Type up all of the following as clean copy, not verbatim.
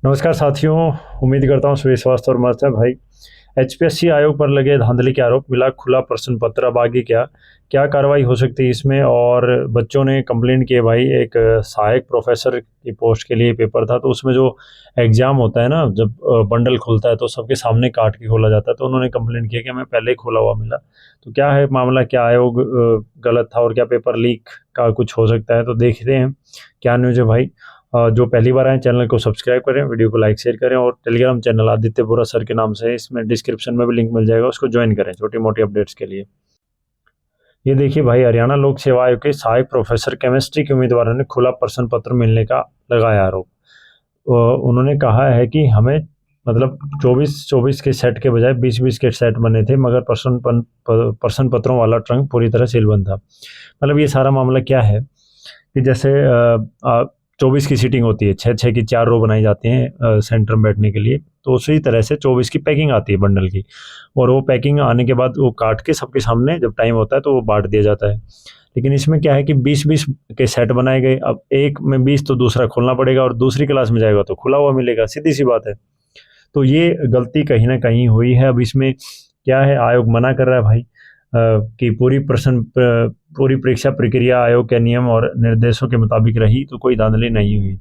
नमस्कार साथियों। उम्मीद करता हूँ सभी स्वास्थ्य और मस्त है भाई। एचपीएससी आयोग पर लगे धांधली के आरोप, मिला खुला प्रश्न पत्र। अब आगे क्या क्या कार्रवाई हो सकती है इसमें। और बच्चों ने कंप्लेंट की है भाई, एक सहायक प्रोफेसर की पोस्ट के लिए पेपर था, तो उसमें जो एग्जाम होता है ना, जब बंडल खुलता है तो सबके सामने काट के खोला जाता है। तो उन्होंने कंप्लेंट किया कि हमें पहले ही खोला हुआ मिला। तो क्या है मामला, क्या आयोग गलत था और क्या पेपर लीक का कुछ हो सकता है, तो देखते हैं क्या न्यूज़ है भाई। जो पहली बार आए चैनल को सब्सक्राइब करें, वीडियो को लाइक शेयर करें, और टेलीग्राम चैनल आदित्य बोरा सर के नाम से है, इसमें डिस्क्रिप्शन में भी लिंक मिल जाएगा, उसको ज्वाइन करें छोटी मोटी अपडेट्स के लिए। ये देखिए भाई, हरियाणा लोक सेवा आयोग के सहायक प्रोफेसर केमिस्ट्री के उम्मीदवारों ने खुला प्रश्न पत्र मिलने का लगाया आरोप। उन्होंने कहा है कि हमें मतलब 24-24 के सेट के बजाय 20-20 के सेट बने थे, मगर प्रश्न पत्रों वाला ट्रंक पूरी तरह सीलबंद था। मतलब ये सारा मामला क्या है कि जैसे 24 की सीटिंग होती है, 6-6 की 4 रो बनाई जाती हैं सेंटर में बैठने के लिए, तो उसी तरह से 24 की पैकिंग आती है बंडल की। और वो पैकिंग आने के बाद वो काट के सबके सामने जब टाइम होता है तो वो बांट दिया जाता है। लेकिन इसमें क्या है कि 20-20 के सेट बनाए गए। अब एक में 20 तो दूसरा खोलना पड़ेगा, और दूसरी क्लास में जाएगा तो खुला हुआ मिलेगा, सीधी सी बात है। तो ये गलती कहीं ना कहीं हुई है। अब इसमें क्या है, आयोग मना कर रहा है भाई कि पूरी परीक्षा प्रक्रिया आयोग के नियम और निर्देशों के मुताबिक रही, तो कोई धांधली नहीं हुई।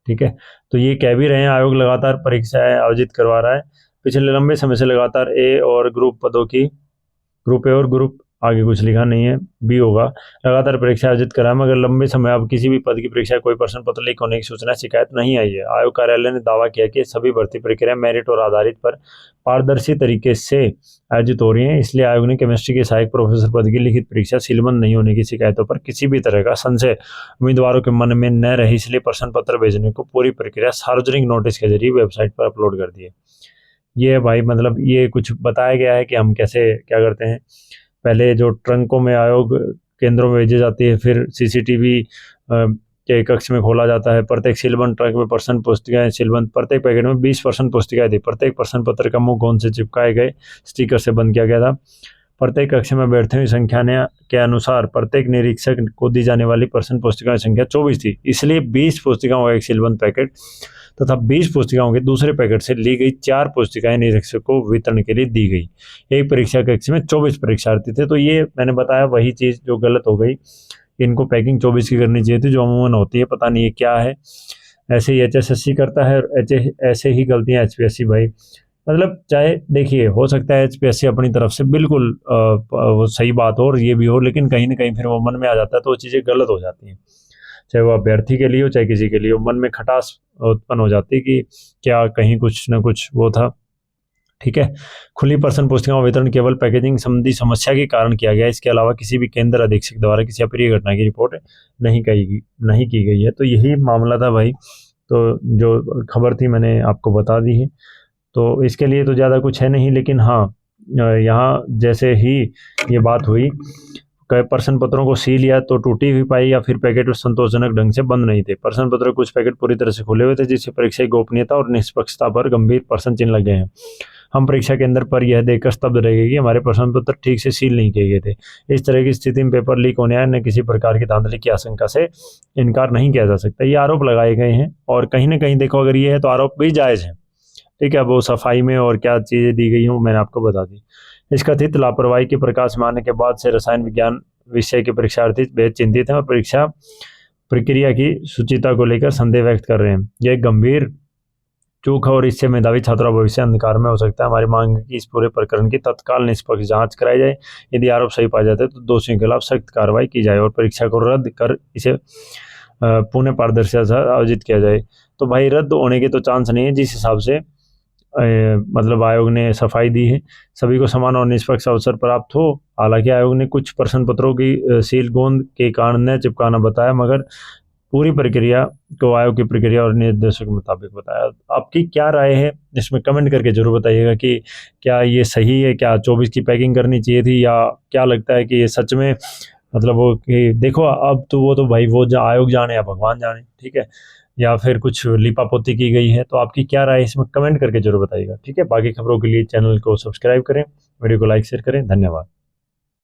ठीक है, तो ये कह भी रहे हैं, आयोग लगातार परीक्षाएं आयोजित करवा रहा है। पिछले लंबे समय से लगातार ए और ग्रुप पदों की, ग्रुप ए और ग्रुप, आगे कुछ लिखा नहीं है, बी होगा, लगातार परीक्षा आयोजित करा है, मगर लंबे समय अब किसी भी पद की परीक्षा कोई प्रश्न पत्र लीक होने की सूचना शिकायत नहीं आई है। आयोग कार्यालय ने दावा किया कि सभी भर्ती प्रक्रिया मेरिट और आधारित पर पारदर्शी तरीके से आयोजित हो रही है। इसलिए आयोग ने केमिस्ट्री के सहायक प्रोफेसर पद की लिखित परीक्षा सीलबंद नहीं होने की शिकायतों पर किसी भी तरह का संशय उम्मीदवारों के मन में न रहे, इसलिए प्रश्न पत्र भेजने को पूरी प्रक्रिया सार्वजनिक नोटिस के जरिए वेबसाइट पर अपलोड कर दी है। ये भाई मतलब ये कुछ बताया गया है कि हम कैसे क्या करते हैं। पहले जो ट्रंकों में आयोग केंद्रों में भेजी जाती है, फिर सीसीटीवी के कक्ष में खोला जाता है। प्रत्येक सीलबंद ट्रंक में प्रश्न पुस्तिकाएं सीलबंद, प्रत्येक पैकेट में 20 प्रश्न पुस्तिकाएं थी। प्रत्येक प्रश्न पत्र का मुंह गोंद से चिपकाए गए स्टिकर से बंद किया गया था। प्रत्येक कक्ष में बैठने की संख्या के अनुसार प्रत्येक निरीक्षक को दी जाने वाली प्रश्न पुस्तिकाओं की संख्या 24 थी, इसलिए 20 पुस्तिकाओं का एक सीलबंद पैकेट तथा 20 पुस्तिकाओं के दूसरे पैकेट से ली गई 4 पुस्तिकाएं निरीक्षक को वितरण के लिए दी गई। एक परीक्षा कक्ष में 24 परीक्षार्थी थे। तो ये मैंने बताया वही चीज़ जो गलत हो गई। इनको पैकिंग 24 की करनी चाहिए थी, जो अमूमन होती है। पता नहीं ये क्या है, ऐसे ही एचएसएससी करता है, ऐसे ही गलतियां एचपीएससी भाई। मतलब चाहे देखिए, हो सकता है एचपीएससी अपनी तरफ से बिल्कुल वो सही बात हो और ये भी हो, लेकिन कहीं ना कहीं फिर वो मन में आ जाता है तो वो चीज़ें गलत हो जाती हैं। चाहे वो अभ्यर्थी के लिए हो चाहे किसी के लिए हो, मन में खटास उत्पन्न हो जाती है कि क्या कहीं कुछ ना कुछ वो था। ठीक है, खुली प्रश्न पुस्तिकाओं का वितरण केवल पैकेजिंग संबंधी समस्या के कारण किया गया, इसके अलावा किसी भी केंद्र अधीक्षक द्वारा किसी अप्रिय घटना की रिपोर्ट नहीं की गई है। तो यही मामला था भाई। तो जो खबर थी मैंने आपको बता दी है, तो इसके लिए तो ज़्यादा कुछ है नहीं। लेकिन हाँ, यहाँ जैसे ही ये बात हुई, कई प्रश्न पत्रों को सी लिया तो टूटी हुई पाई या फिर पैकेट संतोषजनक ढंग से बंद नहीं थे। प्रश्न पत्र कुछ पैकेट पूरी तरह से खुले हुए थे, जिससे परीक्षा की गोपनीयता और निष्पक्षता पर गंभीर प्रश्न चिन्ह लग गए हैं। हम परीक्षा केंद्र पर यह देखकर स्तब्ध रह गए कि हमारे प्रश्न पत्र ठीक से सील नहीं किए गए थे। इस तरह की स्थिति में पेपर लीक होने या न किसी प्रकार की धांधली की आशंका से इनकार नहीं किया जा सकता। ये आरोप लगाए गए हैं, और कहीं ना कहीं देखो, अगर ये है तो आरोप भी जायज़ है। ठीक है, अब वो सफाई में और क्या चीज़ें दी गई हूँ मैंने आपको बता दी। इस कथित लापरवाही के प्रकाश में आने के बाद से रसायन विज्ञान विषय के परीक्षार्थी बेहद चिंतित हैं और परीक्षा प्रक्रिया की शुचिता को लेकर संदेह व्यक्त कर रहे हैं। यह एक गंभीर चूक है और इससे मेधावी छात्रों का भविष्य अंधकार में हो सकता है। हमारी मांग है कि इस पूरे प्रकरण की तत्काल निष्पक्ष जांच कराई जाए। यदि आरोप सही पाए जाते हैं तो दोषियों के खिलाफ सख्त कार्रवाई की जाए और परीक्षा को रद्द कर इसे पुनः पारदर्शिता से आयोजित किया जाए। तो भाई रद्द होने के तो चांस नहीं है, जिस हिसाब से मतलब आयोग ने सफाई दी है। सभी को समान और निष्पक्ष अवसर प्राप्त हो। हालांकि आयोग ने कुछ प्रश्न पत्रों की सील गोंद के कारण न चिपकाना बताया, मगर पूरी प्रक्रिया को आयोग की प्रक्रिया और निर्देशों के मुताबिक बताया। आपकी क्या राय है इसमें कमेंट करके जरूर बताइएगा कि क्या ये सही है, क्या 24 की पैकिंग करनी चाहिए थी, या क्या लगता है कि ये सच में मतलब वो कि देखो, अब तो वो तो भाई वो आयोग जाने या भगवान जाने। ठीक है, या फिर कुछ लिपापोती की गई है। तो आपकी क्या राय है इसमें कमेंट करके जरूर बताइएगा। ठीक है, बाकी खबरों के लिए चैनल को सब्सक्राइब करें, वीडियो को लाइक शेयर करें। धन्यवाद।